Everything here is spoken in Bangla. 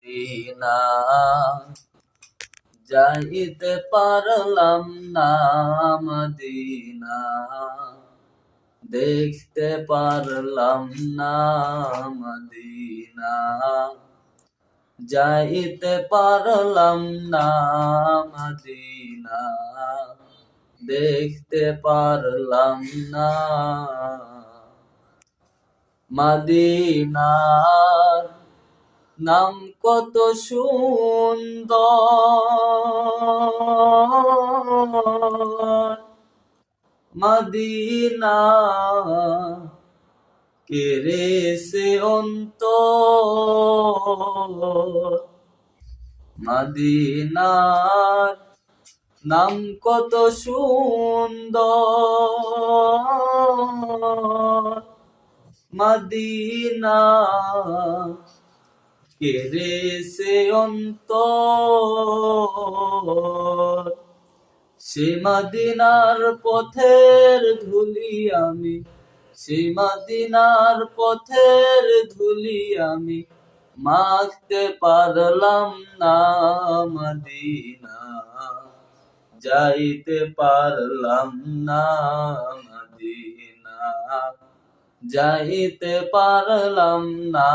মদিনা যাইতে পারলাম না, মদিনা দেখতে পারলাম না, মদিনা যাইতে পারলাম না, মদিনা দেখতে পারলাম না। মদিনার নাম কত সুন্দর, মদিনা কেড়েছে অন্তর। মদিনার নাম কত সুন্দর, মদিনা কেড়েছে অন্তর। সে মদিনার পথের ধুলি আমি, সে মদিনার পথের ধুলি আমি মাখতে পারলাম না, মদিনা যাইতে পারলাম না, মদিনা যাইতে পারলাম না।